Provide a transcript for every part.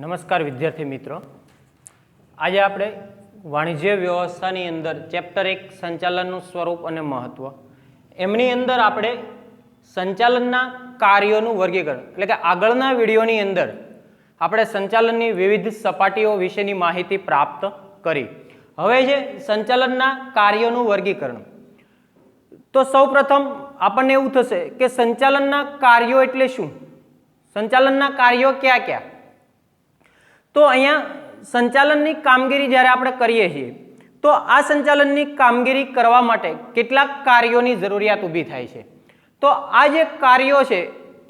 નમસ્કાર વિદ્યાર્થી મિત્રો, આજે આપણે વાણિજ્ય વ્યવસ્થાની અંદર ચેપ્ટર 1 સંચાલનનું સ્વરૂપ અને મહત્વ એમની અંદર આપણે સંચાલનના કાર્યોનું વર્ગીકરણ એટલે કે આગળના વિડીયોની અંદર આપણે સંચાલનની વિવિધ સપાટીઓ વિશેની માહિતી પ્રાપ્ત કરી. હવે છે સંચાલનના કાર્યોનું વર્ગીકરણ. તો સૌપ્રથમ આપણને એવું થશે કે સંચાલનના કાર્યો એટલે શું, સંચાલનના કાર્યો કયા કયા. તો અહીંયા સંચાલનની કામગીરી જ્યારે આપણે કરીએ છીએ તો આ સંચાલનની કામગીરી કરવા માટે કેટલાક કાર્યોની જરૂરિયાત ઊભી થાય છે. તો આ જે કાર્યો છે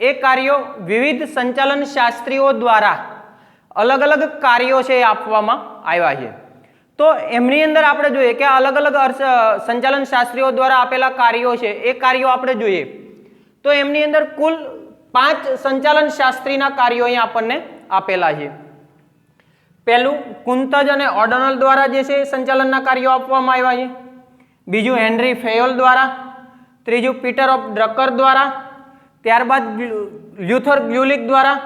એ કાર્યો વિવિધ સંચાલન શાસ્ત્રીઓ દ્વારા અલગ અલગ કાર્યો છે એ આપવામાં આવ્યા છે. તો એમની અંદર આપણે જોઈએ કે અલગ અલગ સંચાલન શાસ્ત્રીઓ દ્વારા આપેલા કાર્યો છે એ કાર્યો આપણે જોઈએ તો એમની અંદર કુલ 5 સંચાલન શાસ્ત્રીના કાર્યો અહીંયા આપણને આપેલા છે. પહેલું કુંતજ અને ઓર્ડનલ દ્વારા જે છે સંચાલનના કાર્યો આપવામાં આવ્યા છે. બીજું હેનરી ફેયોલ દ્વારા, ત્રીજું પીટર ઓફ ડ્રકર દ્વારા, ત્યારબાદ લ્યુથર ગ્યુલિક દ્વારા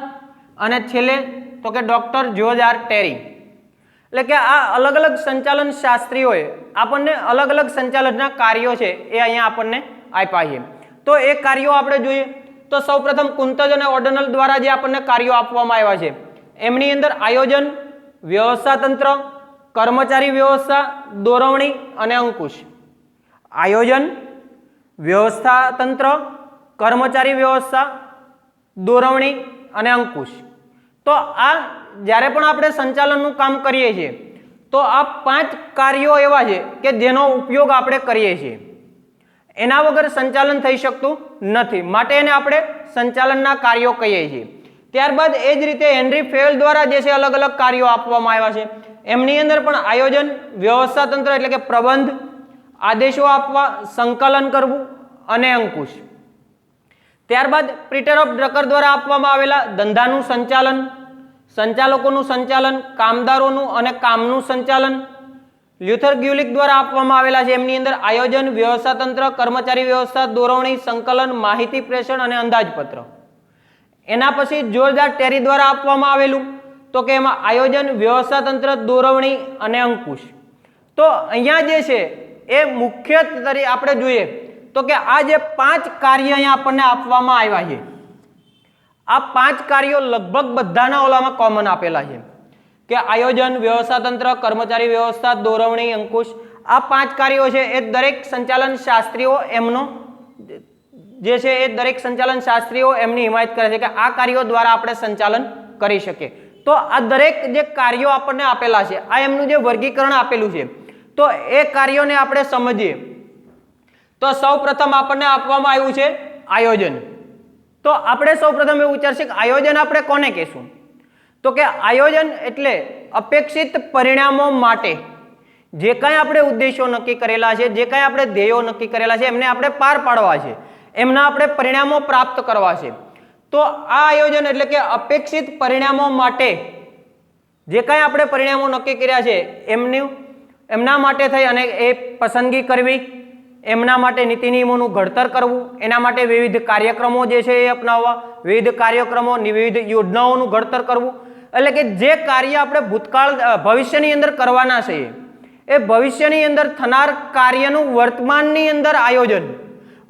અને છેલ્લે તો કે ડોક્ટર જ્યોર્જ આર ટેરી. એટલે કે આ અલગ અલગ સંચાલન શાસ્ત્રીઓએ આપણને અલગ અલગ સંચાલનના કાર્યો છે એ અહીંયા આપણને આપ્યા છે. તો એ કાર્યો આપણે જોઈએ તો સૌપ્રથમ કુંતજ અને ઓર્ડનલ દ્વારા જે આપણને કાર્યો આપવામાં આવ્યા છે એમની અંદર આયોજન, વ્યવસ્થા તંત્ર, કર્મચારી વ્યવસ્થા, દોરવણી અને અંકુશ. આયોજન, વ્યવસ્થા તંત્ર, કર્મચારી વ્યવસ્થા, દોરવણી અને અંકુશ. તો આ જ્યારે પણ આપણે સંચાલનનું કામ કરીએ છીએ તો આ 5 કાર્યો એવા છે કે જેનો ઉપયોગ આપણે કરીએ છીએ. એના વગર સંચાલન થઈ શકતું નથી, માટે એને આપણે સંચાલનના કાર્યો કહીએ છીએ. ત્યારબાદ એ જ રીતે હેનરી ફેયોલ દ્વારા જે છે અલગ અલગ કાર્યો આપવામાં આવ્યા છે. એમની અંદર પણ આયોજન, વ્યવસ્થા તંત્ર એટલે કે પ્રબંધ, આદેશો આપવા, સંકલન કરવું અને અંકુશ. ત્યારબાદ પીટર ઓફ ડ્રકર દ્વારા આપવામાં આવેલા ધંધાનું સંચાલન, સંચાલકોનું સંચાલન, કામદારોનું અને કામનું સંચાલન. લ્યુથર ગ્યુલિક દ્વારા આપવામાં આવેલા છે એમની અંદર આયોજન, વ્યવસ્થા તંત્ર, કર્મચારી વ્યવસ્થા, દોરવણી, સંકલન, માહિતી પ્રેષણ અને અંદાજપત્ર. એના પછી જ્યોર્જ આર ટેરી દ્વારા આપવામાં આવેલું તો કે એમાં આયોજન, વ્યવસ્થા તંત્ર, દોરવણી અને અંકુશ. તો અહીંયા જે છે એ મુખ્ય તરીકે આપણે જોઈએ તો કે આ જે 5 કાર્ય અહીંયા આપણને આપવામાં આવ્યા છે આ 5 કાર્યો લગભગ બધાના ઓલામાં કોમન આપેલા છે કે આયોજન, વ્યવસ્થા તંત્ર, કર્મચારી વ્યવસ્થા, દોરવણી, અંકુશ. આ 5 કાર્યો છે એ દરેક સંચાલન શાસ્ત્રીઓ એમનો જે છે એ દરેક સંચાલન શાસ્ત્રીઓ એમની હિમાયત કરે છે કે આ કાર્યો દ્વારા આપણે સંચાલન કરી શકીએ. તો આ દરેક જે કાર્યો આપણને આપેલા છે આ એમનું જે વર્ગીકરણ આપેલું છે તો એ કાર્યોને આપણે સમજીએ તો સૌપ્રથમ આપણને આપવામાં આવ્યું છે આયોજન. તો આપણે સૌપ્રથમ એવું વિચારશે કે આયોજન આપણે કોને કહેશું તો કે આયોજન એટલે અપેક્ષિત પરિણામો માટે જે કાંઈ આપણે ઉદ્દેશો નક્કી કરેલા છે, જે કાંઈ આપણે ધ્યેયો નક્કી કરેલા છે એમને આપણે પાર પાડવા છે, એમના આપણે પરિણામો પ્રાપ્ત કરવા છે. તો આ આયોજન એટલે કે અપેક્ષિત પરિણામો માટે જે કાંઈ આપણે પરિણામો નક્કી કર્યા છે એમના માટે થઈ અને એ પસંદગી કરવી, એમના માટે નીતિ નિયમોનું ઘડતર કરવું, એના માટે વિવિધ કાર્યક્રમો જે છે એ અપનાવવા, વિવિધ કાર્યક્રમો, વિવિધ યોજનાઓનું ઘડતર કરવું. એટલે કે જે કાર્ય આપણે ભવિષ્યની અંદર કરવાના છે એ ભવિષ્યની અંદર થનાર કાર્યનું વર્તમાનની અંદર આયોજન,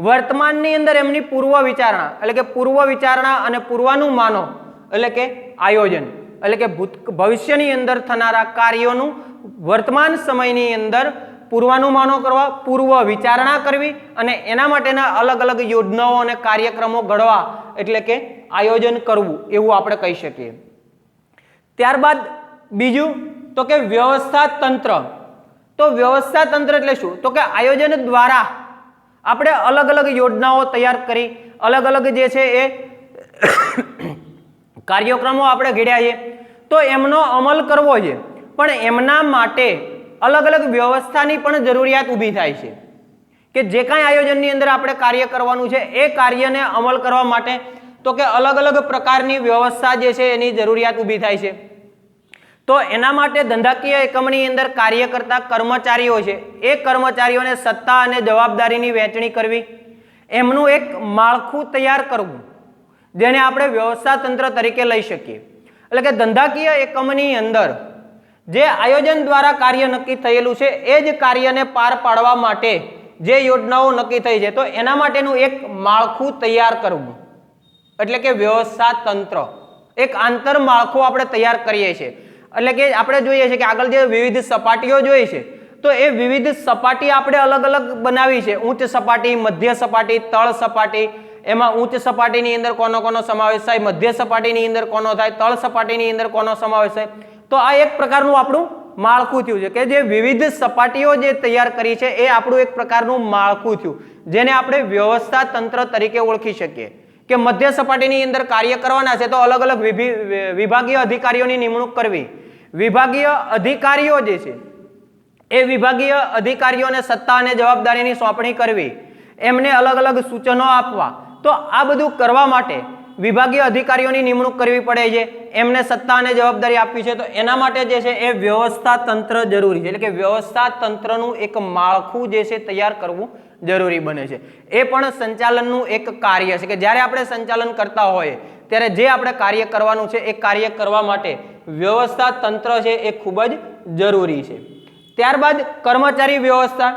વર્તમાનની અંદર એમની પૂર્વ વિચારણા એટલે કે પૂર્વ વિચારણા અને પૂર્વાનુમાનો એટલે કે આયોજન એટલે કે ભવિષ્યની અંદર થનારા કાર્યોનું વર્તમાન સમયની અંદર પૂર્વાનુમાનો કરવા, પૂર્વ વિચારણા કરવી અને એના માટેના અલગ અલગ યોજનાઓ અને કાર્યક્રમો ઘડવા એટલે કે આયોજન કરવું એવું આપણે કહી શકીએ. ત્યારબાદ બીજું તો કે વ્યવસ્થા તંત્ર. તો વ્યવસ્થા તંત્ર એટલે શું તો કે આયોજન દ્વારા આપણે અલગ અલગ યોજનાઓ તૈયાર કરી અલગ અલગ જે છે એ કાર્યક્રમો આપણે ઘડ્યા છે તો એમનો અમલ કરવો છે પણ એમના માટે અલગ અલગ વ્યવસ્થાની પણ જરૂરિયાત ઊભી થાય છે કે જે કાંઈ આયોજનની અંદર આપણે કાર્ય કરવાનું છે એ કાર્યને અમલ કરવા માટે તો કે અલગ અલગ પ્રકારની વ્યવસ્થા જે છે એની જરૂરિયાત ઊભી થાય છે. તો એના માટે ધંધાકીય એકમની અંદર કાર્ય કરતા કર્મચારીઓ છે એ કર્મચારીઓને સત્તા અને જવાબદારીની વહેંચણી કરવી, એમનું એક માળખું તૈયાર કરવું જેને આપણે વ્યવસ્થા તંત્ર તરીકે લઈ શકીએ. એટલે કે ધંધાકીય એકમની અંદર જે આયોજન દ્વારા કાર્ય નક્કી થયેલું છે એ જ કાર્યને પાર પાડવા માટે જે યોજનાઓ નક્કી થઈ છે તો એના માટેનું એક માળખું તૈયાર કરવું એટલે કે વ્યવસ્થા તંત્ર, એક આંતર માળખું આપણે તૈયાર કરીએ છીએ। એટલે કે આપણે જોઈએ છે કે આગળ જે વિવિધ સપાટીઓ જોઈ છે તો એ વિવિધ સપાટી આપણે અલગ અલગ બનાવી છે, ઉચ્ચ સપાટી, મધ્ય સપાટી, તળ સપાટી। એમાં ઉચ્ચ સપાટીની અંદર કોનો કોનો સમાવેશ થાય, મધ્ય સપાટીની અંદર કોનો થાય, તળ સપાટીની અંદર કોનો સમાવેશ થાય। તો આ એક પ્રકારનું આપણું માળખું થયું છે કે જે વિવિધ સપાટીઓ જે તૈયાર કરી છે એ આપણું એક પ્રકારનું માળખું થયું, જેને આપણે વ્યવસ્થા તંત્ર તરીકે ઓળખી શકીએ કે મધ્ય સપાટીની અંદર કાર્ય કરવાના છે તો અલગ અલગ વિભાગીય અધિકારીઓની નિમણૂક કરવી, વિભાગીય અધિકારીઓ જે છે એ વિભાગીય અધિકારીઓને સત્તા અને જવાબદારીની સોંપણી કરવી, એમને અલગ અલગ સૂચનો આપવા। તો આ બધું કરવા માટે વિભાગીય અધિકારીઓની નિમણૂક કરવી પડે છે, એમને સત્તા અને જવાબદારી આપવી છે, તો એના માટે જે છે એ વ્યવસ્થા તંત્ર જરૂરી છે। એટલે કે વ્યવસ્થા તંત્રનું એક માળખું જે છે તૈયાર કરવું જરૂરી બને છે। એ પણ સંચાલનનું એક કાર્ય છે કે જ્યારે આપણે સંચાલન કરતા હોઈએ ત્યારે જે આપણે કાર્ય કરવાનું છે એ કાર્ય કરવા માટે વ્યવસ્થા તંત્ર છે એ ખૂબ જ જરૂરી છે। ત્યારબાદ કર્મચારી વ્યવસ્થા,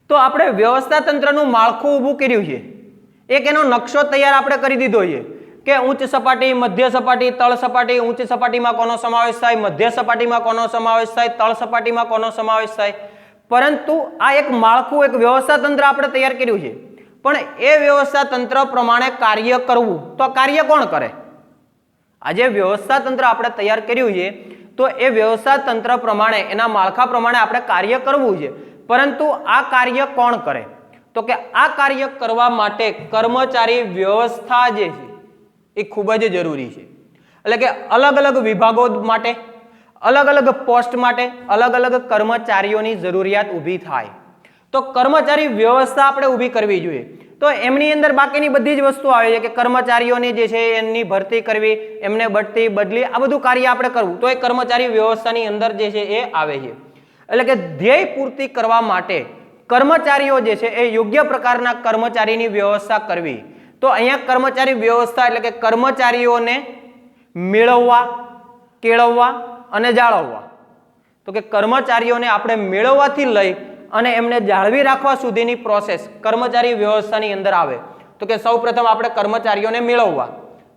તો આપણે વ્યવસ્થા તંત્રનું માળખું ઊભું કર્યું છે, એક એનો નકશો તૈયાર આપણે કરી દીધો છે કે ઉચ્ચ સપાટી, મધ્ય સપાટી, તળ સપાટી, ઉચ્ચ સપાટીમાં કોનો સમાવેશ થાય, મધ્ય સપાટીમાં કોનો સમાવેશ થાય, તળ સપાટીમાં કોનો સમાવેશ થાય। પરંતુ આ એક માળખું, એક વ્યવસ્થા તંત્ર આપણે તૈયાર કર્યું છે, પણ એ વ્યવસ્થા તંત્ર પ્રમાણે કાર્ય કરવું તો કાર્ય કોણ કરે? આ જે વ્યવસ્થા તંત્ર આપણે તૈયાર કર્યું છે તો એ વ્યવસ્થા તંત્ર પ્રમાણે, એના માળખા પ્રમાણે આપણે કાર્ય કરવું છે, પરંતુ આ કાર્ય કોણ કરે? તો કે આ કાર્ય કરવા માટે કર્મચારી વ્યવસ્થા જે છે એ ખૂબ જ જરૂરી છે। એટલે કે અલગ અલગ વિભાગો માટે, અલગ અલગ પોસ્ટ માટે અલગ અલગ કર્મચારીઓની જરૂરિયાત ઊભી થાય તો કર્મચારી વ્યવસ્થા આપણે ઊભી કરવી જોઈએ। તો એમની અંદર બાકીની બધી જ વસ્તુ આવે છે કે કર્મચારીઓની જે છે એમની ભરતી કરવી, એમને બઢતી, બદલી, આ બધું કાર્ય આપણે કરવું તો એ કર્મચારી વ્યવસ્થાની અંદર જે છે એ આવે છે। એટલે કે ધ્યેય પૂર્તિ કરવા માટે કર્મચારીઓ જે છે એ યોગ્ય પ્રકારના કર્મચારીની વ્યવસ્થા કરવી। તો અહીંયા કર્મચારી વ્યવસ્થા એટલે કે કર્મચારીઓને મેળવવા, કેળવવા અને જાળવવા। તો કે કર્મચારીઓને આપણે મેળવવાથી લઈ અને એમને જાળવી રાખવા સુધીની પ્રોસેસ કર્મચારી વ્યવસ્થાની અંદર આવે। તો કે સૌપ્રથમ આપણે કર્મચારીઓને મેળવવા,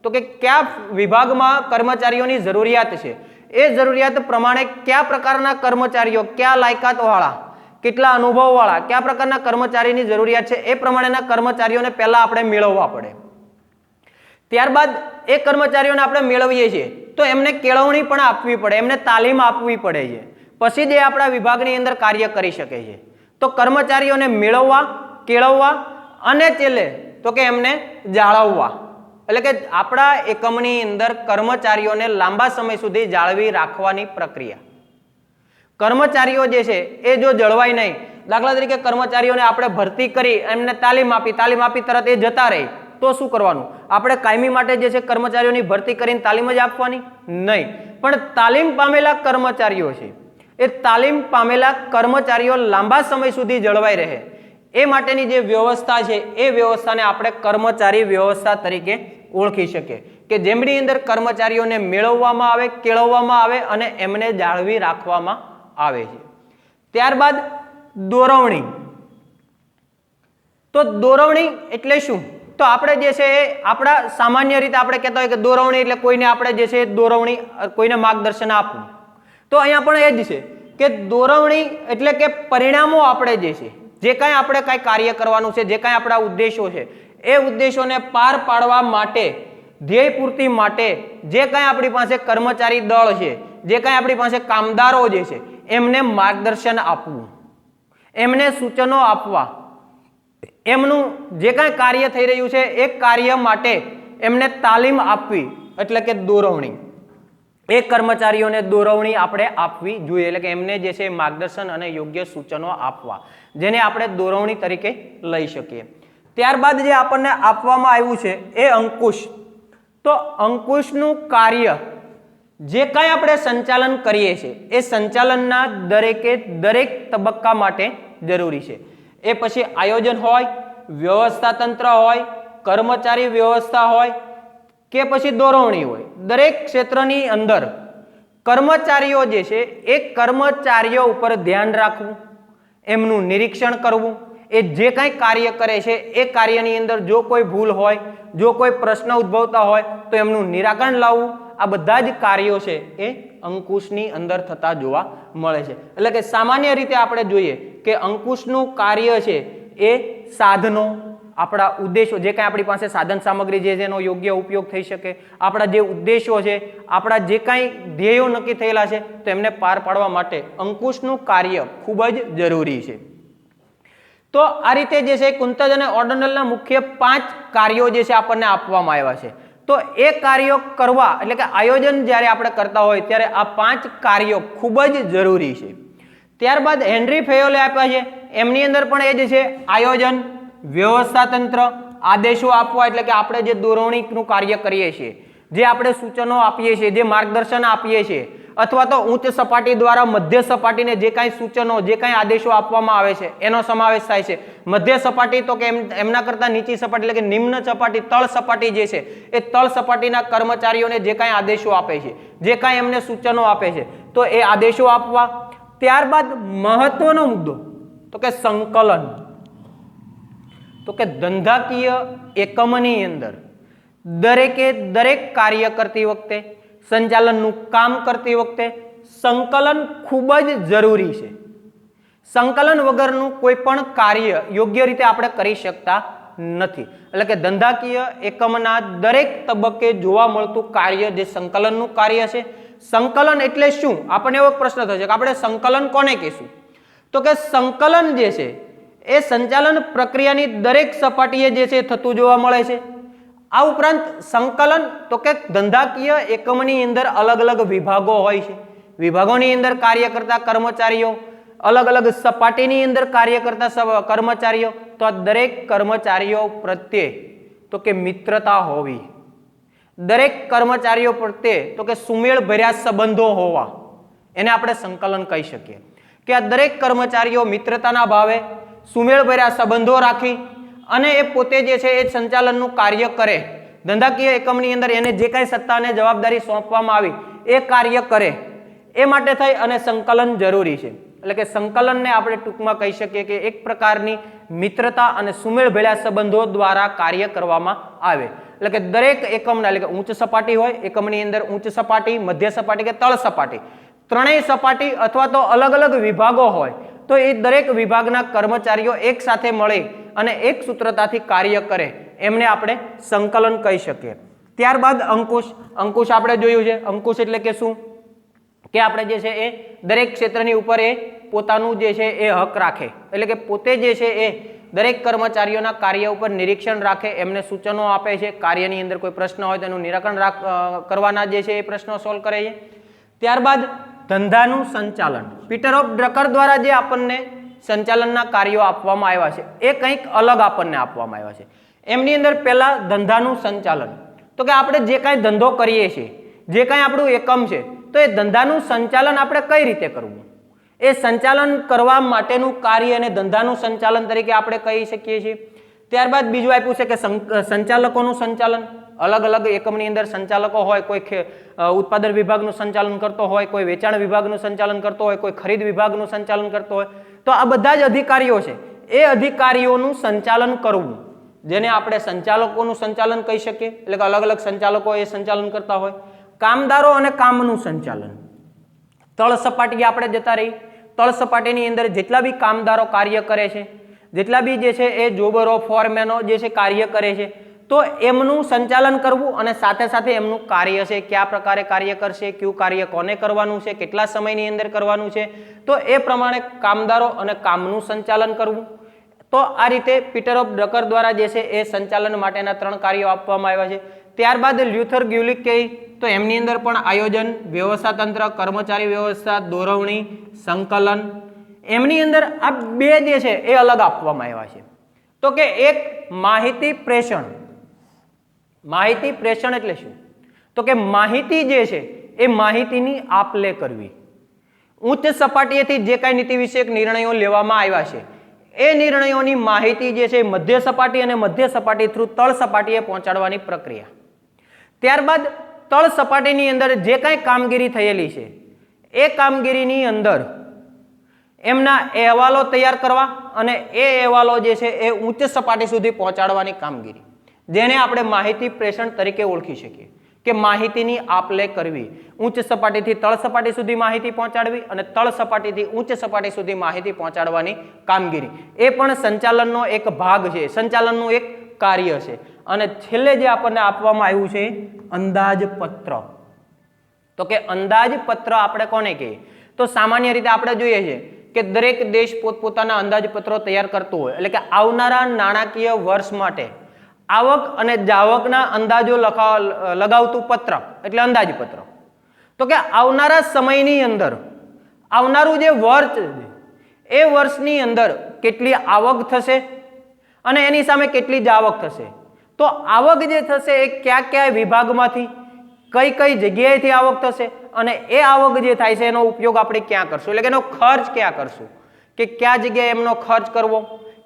તો કે કયા વિભાગમાં કર્મચારીઓની જરૂરિયાત છે, એ જરૂરિયાત પ્રમાણે કયા પ્રકારના કર્મચારીઓ, કયા લાયકાતવાળા, કેટલા અનુભવવાળા, કયા પ્રકારના કર્મચારીની જરૂરિયાત છે એ પ્રમાણેના કર્મચારીઓને પહેલા આપણે મેળવવા પડે। ત્યારબાદ એ કર્મચારીઓને આપણે મેળવીએ છીએ તો એમને કેળવણી પણ આપવી પડે, એમને તાલીમ આપવી પડે છે, પછી જ એ આપણા વિભાગની અંદર કાર્ય કરી શકે છે। તો કર્મચારીઓને મેળવવા, કેળવવા અને છેલ્લે તો કે એમને જાળવવા। એટલે કે આપણા એકમની અંદર કર્મચારીઓને લાંબા સમય સુધી જાળવી રાખવાની પ્રક્રિયા। કર્મચારીઓ જે છે એ જો જળવાય નહીં, દાખલા તરીકે કર્મચારીઓને આપણે ભરતી કરી, એમને તાલીમ આપી તરત એ જતા રહે તો શું કરવાનું? આપણે કાયમી માટે જે છે કર્મચારીઓની ભરતી કરીને તાલીમ જ આપવાની નહીં, પણ તાલીમ પામેલા કર્મચારીઓ છે એ તાલીમ પામેલા કર્મચારીઓ લાંબા સમય સુધી જળવાઈ રહે એ માટેની જે વ્યવસ્થા છે એ વ્યવસ્થાને આપણે કર્મચારી વ્યવસ્થા તરીકે ઓળખી શકીએ કે જેમની અંદર કર્મચારીઓને મેળવવામાં આવે, કેળવવામાં આવે અને એમને જાળવી રાખવામાં આવે છે। ત્યારબાદ દોરવણી, તો દોરવણી એટલે શું? તો આપણે જે છે એ આપણા સામાન્ય રીતે આપણે કહેતા હોય કે દોરવણી એટલે કોઈને આપણે જે છે દોરવણી, કોઈને માર્ગદર્શન આપવું, તો અહીંયા પણ એ જ છે કે દોરવણી એટલે કે પરિણામો આપણે જે છે, જે કાંઈ આપણે કાંઈ કાર્ય કરવાનું છે, જે કાંઈ આપણા ઉદ્દેશો છે એ ઉદ્દેશોને પાર પાડવા માટે, ધ્યેય પૂર્તિ માટે જે કાંઈ આપણી પાસે કર્મચારી દળ છે, જે કાંઈ આપણી પાસે કામદારો જે છે એમને માર્ગદર્શન આપવું, એમને સૂચનો આપવા, એમનું જે કાંઈ કાર્ય થઈ રહ્યું છે એ કાર્ય માટે એમને તાલીમ આપવી એટલે કે દોરવણી। એ કર્મચારીઓને દોરવણી આપણે આપવી જોઈએ, એટલે કે એમને જે છે માર્ગદર્શન અને યોગ્ય સૂચનો આપવા, જેને આપણે દોરવણી તરીકે લઈ શકીએ। ત્યારબાદ જે આપણને આપવામાં આવ્યું છે એ અંકુશ, તો અંકુશનું કાર્ય જે કાંઈ આપણે સંચાલન કરીએ છીએ એ સંચાલનના દરેકે દરેક તબક્કા માટે જરૂરી છે। એ પછી આયોજન હોય, વ્યવસ્થા તંત્ર હોય, કર્મચારી વ્યવસ્થા હોય, કે પછી દોરવણી હોય, દરેક ક્ષેત્રની અંદર કર્મચારીઓ જે છે એ કર્મચારીઓ ઉપર ધ્યાન રાખવું, એમનું નિરીક્ષણ કરવું, એ જે કાંઈ કાર્ય કરે છે એ કાર્યની અંદર જો કોઈ ભૂલ હોય, જો કોઈ પ્રશ્ન ઉદ્ભવતા હોય તો એમનું નિરાકરણ લાવવું, આ બધા જ કાર્યો છે એ અંકુશની અંદર થતા જોવા મળે છે. એટલે કે સામાન્ય રીતે આપણે જોઈએ કે અંકુશનું કાર્ય છે એ સાધનો, આપણા ઉદ્દેશો, જે કાંઈ આપણી પાસે સાધન સામગ્રી જે છે એનો યોગ્ય ઉપયોગ થઈ શકે, આપણા જે ઉદ્દેશો છે, આપણા જે કાંઈ ધ્યેયો નક્કી થયેલા છે તો એમને પાર પાડવા માટે અંકુશનું કાર્ય ખૂબ જ જરૂરી છે. તો આ રીતે જે છે કુંતજ અને ઓર્ડિનલના મુખ્ય 5 કાર્યો જે છે આપણને આપવામાં આવ્યા છે. તો એ કાર્યો કરવા એટલે કે આયોજન જ્યારે આપણે કરતા હોય ત્યારે આ 5 કાર્યો ખૂબ જ જરૂરી છે. ત્યારબાદ હેનરી ફેયોલે આપ્યા છે, એમની અંદર પણ એ જે છે આયોજન, વ્યવસ્થા તંત્ર, આદેશો આપવા એટલે કે આપણે જે દોરવણીનું કાર્ય કરીએ છીએ, જે આપણે સૂચનો આપીએ છીએ, જે માર્ગદર્શન આપીએ છીએ, અથવા તો ઉચ્ચ સપાટી દ્વારા મધ્ય સપાટીને જે કાંઈ સૂચનો, જે કાંઈ આદેશો આપવામાં આવે છે એનો સમાવેશ થાય છે. મધ્ય સપાટી તો કે એમના કરતાં નીચી સપાટી એટલે કે નિમ્ન સપાટી, તળ સપાટી જે છે એ તળ સપાટીના કર્મચારીઓને જે કાંઈ આદેશો આપે છે, જે કાંઈ એમને સૂચનો આપે છે તો એ આદેશો આપવા. ત્યારબાદ મહત્વનો મુદ્દો તો કે સંકલન. તો કે ધંધાકીય એકમની અંદર દરેકે દરેક કાર્ય કરતી વખતે, સંચાલનનું કામ કરતી વખતે સંકલન ખૂબ જ જરૂરી છે. સંકલન વગરનું કોઈ પણ કાર્ય યોગ્ય રીતે આપણે કરી શકતા નથી. એટલે કે ધંધાકીય એકમના દરેક તબક્કે જોવા મળતું કાર્ય જે સંકલનનું કાર્ય છે. સંકલન એટલે શું? આપણને એવો પ્રશ્ન થશે કે આપણે સંકલન કોને કહીશું? તો કે સંકલન જે છે એ સંચાલન પ્રક્રિયાની દરેક સપાટીએ જે છે થતું જોવા મળે છે. આ ઉપરાંત સંકલન તો કે ધંધાકીય એકમની અંદર અલગ અલગ વિભાગો હોય છે. વિભાગોની અંદર કાર્ય કરતા કર્મચારીઓ, અલગ અલગ સપાટીની અંદર કાર્ય કરતા કર્મચારીઓ, તો આ દરેક કર્મચારીઓ પ્રત્યે તો કે મિત્રતા હોવી, દરેક કર્મચારીઓ પ્રત્યે તો કે સુમેળ ભર્યા સંબંધો હોવા, એને આપણે સંકલન કહી શકીએ. કે આ દરેક કર્મચારીઓ મિત્રતાના ભાવે સુમેળ ભર્યા સંબંધો રાખી અને એ પોતે જે છે એ સંચાલનનું કાર્ય કરે, ધંધાકીય એકમની અંદર એને જે કાંઈ સત્તા અને જવાબદારી સોંપવામાં આવી એ કાર્ય કરે, એ માટે થઈ અને સંકલન જરૂરી છે. એટલે કે સંકલનને આપણે ટૂંકમાં કહી શકીએ કે એક પ્રકારની મિત્રતા અને સુમેળ ભર્યા સંબંધો દ્વારા કાર્ય કરવામાં આવે. એટલે કે દરેક એકમના એટલે કે ઉચ્ચ સપાટી હોય, એકમની અંદર ઉચ્ચ સપાટી, મધ્ય સપાટી કે તળ સપાટી, ત્રણેય સપાટી અથવા તો અલગ અલગ વિભાગો હોય તો એ દરેક વિભાગના કર્મચારીઓ એક સાથે મળી અને એક સૂત્રતાથી કાર્ય કરે, એમને આપણે સંકલન કહી શકીએ. ત્યારબાદ અંકુશ. અંકુશ આપણે જોયું છે. અંકુશ એટલે કે શું? કે આપણે જે છે એ દરેક ક્ષેત્રની ઉપર એ પોતાનું જે છે એ હક રાખે, એટલે કે પોતે જે છે એ દરેક કર્મચારીઓના કાર્ય ઉપર નિરીક્ષણ રાખે, એમને સૂચનો આપે છે, કાર્યની અંદર કોઈ પ્રશ્ન હોય તેનું નિરાકરણ કરવાના જે છે એ પ્રશ્નો સોલ્વ કરે છે. ત્યારબાદ ધંધાનું સંચાલન. પીટર ઓફ ડ્રકર દ્વારા જે આપણને સંચાલનના કાર્યો આપવામાં આવ્યા છે એ કંઈક અલગ આપણને આપવામાં આવ્યા છે. એમની અંદર પહેલા ધંધાનું સંચાલન, તો કે આપણે જે કાંઈ ધંધો કરીએ છીએ, જે કાંઈ આપણું એકમ છે, તો એ ધંધાનું સંચાલન આપણે કઈ રીતે કરવું, એ સંચાલન કરવા માટેનું કાર્ય અને ધંધાનું સંચાલન તરીકે આપણે કહી શકીએ છીએ. ત્યારબાદ બીજું આપ્યું છે કે સંચાલકોનું સંચાલન. અલગ અલગ એકમની અંદર સંચાલકો હોય, કોઈ ઉત્પાદન વિભાગનું સંચાલન કરતો હોય, કોઈ વેચાણ વિભાગનું સંચાલન કરતો હોય, કોઈ ખરીદ વિભાગનું સંચાલન કરતો હોય, તો આ બધા જ અધિકારીઓ છે, એ અધિકારીઓનું સંચાલન કરવું, જેને આપણે સંચાલકોનું સંચાલન કહી શકીએ. એટલે કે અલગ અલગ સંચાલકો એ સંચાલન કરતા હોય. કામદારો અને કામનું સંચાલન. તળ સપાટી આપણે જતા રહી, તળ સપાટીની અંદર જેટલા બી કામદારો કાર્ય કરે છે, જેટલા બી જે છે એ જોબરો, ફોરમેનો જે છે કાર્ય કરે છે, તો એમનું સંચાલન કરવું અને સાથે સાથે એમનું કાર્ય છે, કયા પ્રકારે કાર્ય કરશે, કયું કાર્ય કોને કરવાનું છે, કેટલા સમયની અંદર કરવાનું છે, તો એ પ્રમાણે કામદારો અને કામનું સંચાલન કરવું. તો આ રીતે પીટર ઓફ ડ્રકર દ્વારા જે છે એ સંચાલન માટેના 3 કાર્યો આપવામાં આવ્યા છે. ત્યારબાદ લ્યુથર ગ્યુલિક કહે તો એમની અંદર પણ આયોજન, વ્યવસ્થા તંત્ર, કર્મચારી વ્યવસ્થા, દોરવણી, સંકલન, એમની અંદર આ 2 જે છે એ અલગ આપવામાં આવ્યા છે. તો કે એક માહિતી પ્રેષણ. માહિતી પ્રેષણ એટલે શું? તો કે માહિતી જે છે એ માહિતીની આપ-લે કરવી. ઉચ્ચ સપાટીએથી જે કાંઈ નીતિ વિષયક નિર્ણયો લેવામાં આવ્યા છે એ નિર્ણયોની માહિતી જે છે મધ્ય સપાટી અને મધ્ય સપાટી થ્રુ તળ સપાટીએ પહોંચાડવાની પ્રક્રિયા. ત્યારબાદ તળ સપાટીની અંદર જે કાંઈ કામગીરી થયેલી છે એ કામગીરીની અંદર એમના અહેવાલો તૈયાર કરવા અને એ અહેવાલો જે છે એ ઉચ્ચ સપાટી સુધી પહોંચાડવાની કામગીરી, જેને આપણે માહિતી પ્રેષણ તરીકે ઓળખી શકીએ કે માહિતીની આપ-લે કરવી, ઉચ્ચ સપાટીથી તળ સપાટી સુધી માહિતી પહોંચાડવી અને તળ સપાટીથી ઉચ્ચ સપાટી સુધી માહિતી પહોંચાડવાની કામગીરી, એ પણ સંચાલનનો એક ભાગ છે, સંચાલનનું એક કાર્ય છે. અને છેલ્લે જે આપણને આપવામાં આવ્યું છે અંદાજપત્ર. તો કે અંદાજપત્ર આપણે કોને કહીએ? તો સામાન્ય રીતે આપણે જોઈએ છે કે દરેક દેશ પોતપોતાના અંદાજપત્રો તૈયાર કરતો હોય, એટલે કે આવનારા નાણાકીય વર્ષ માટે આવક અને જાવકના અંદાજો લગાવતું પત્રક એટલે અંદાજપત્ર. તો કે આવનારા સમયની અંદર આવનારું જે વર્ષ છે એ વર્ષની અંદર કેટલી આવક થશે અને એની સામે કેટલી જાવક થશે. તો આવક જે થશે એ કયા કયા વિભાગમાંથી કઈ કઈ જગ્યાએથી આવક થશે અને એ આવક જે થાય છે એનો ઉપયોગ આપણે ક્યાં કરશું, એટલે કે એનો ખર્ચ ક્યાં કરશું, કે કયા જગ્યાએ એમનો ખર્ચ કરવો,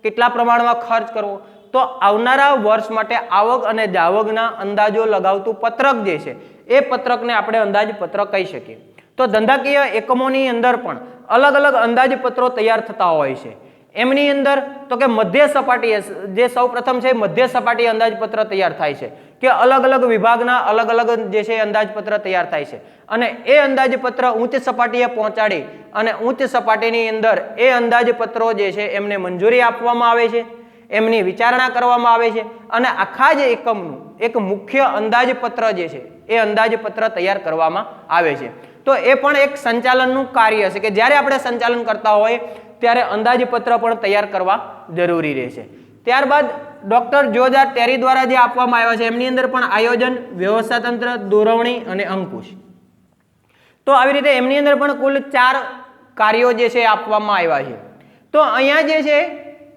કેટલા પ્રમાણમાં ખર્ચ કરવો. તો આવનારા વર્ષ માટે આવક અને જાવકના અંદાજો લગાવતું પત્રક જે છે એ પત્રકને આપણે અંદાજપત્ર કહી શકીએ. તો ધંધાકીય એકમોની અંદર પણ અલગ અલગ અંદાજપત્રો તૈયાર થતા હોય છે. એમની અંદર તો કે મધ્ય સપાટી જે સૌ પ્રથમ છે મધ્ય સપાટી અંદાજપત્ર તૈયાર થાય છે કે અલગ અલગ વિભાગના અલગ અલગ જે છે અંદાજપત્ર તૈયાર થાય છે અને એ અંદાજપત્ર ઉચ્ચ સપાટીએ પહોંચાડી અને ઉચ્ચ સપાટીની અંદર એ અંદાજપત્રો જે છે એમને મંજૂરી આપવામાં આવે છે, એમની વિચારણા કરવામાં આવે છે અને આખા જ એકમનું એક મુખ્ય અંદાજપત્ર જે છે એ અંદાજપત્ર તૈયાર કરવામાં આવે છે. તો એ પણ એક સંચાલનનું કાર્ય છે કે જ્યારે આપણે સંચાલન કરતા હોય ત્યારે અંદાજપત્ર પણ તૈયાર કરવા જરૂરી રહેશે. ત્યારબાદ ડોક્ટર જ્યોર્જ આર ટેરી દ્વારા જે આપવામાં આવ્યા છે એમની અંદર પણ આયોજન, વ્યવસ્થાતંત્ર, દોરવણી અને અંકુશ. તો આવી રીતે એમની અંદર પણ કુલ 4 કાર્યો જે છે આપવામાં આવ્યા છે. તો અહીંયા જે છે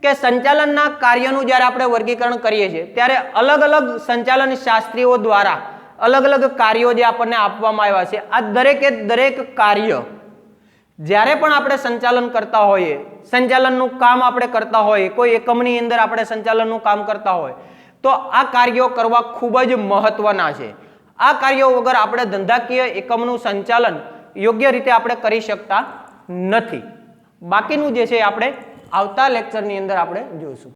કે સંચાલનના કાર્યનું જ્યારે આપણે વર્ગીકરણ કરીએ છીએ ત્યારે અલગ અલગ સંચાલન શાસ્ત્રીઓ દ્વારા અલગ અલગ કાર્યો જે આપણને આપવામાં આવ્યા છે, આ દરેકે દરેક કાર્ય જ્યારે પણ આપણે સંચાલન કરતા હોઈએ, સંચાલનનું કામ આપણે કરતા હોઈએ, કોઈ એકમની અંદર આપણે સંચાલનનું કામ કરતા હોય તો આ કાર્યો કરવા ખૂબ જ મહત્વના છે. આ કાર્યો વગર આપણે ધંધાકીય એકમનું સંચાલન યોગ્ય રીતે આપણે કરી શકતા નથી. બાકીનું જે છે આપણે આવતા લેક્ચરની અંદર આપણે જોઈશું.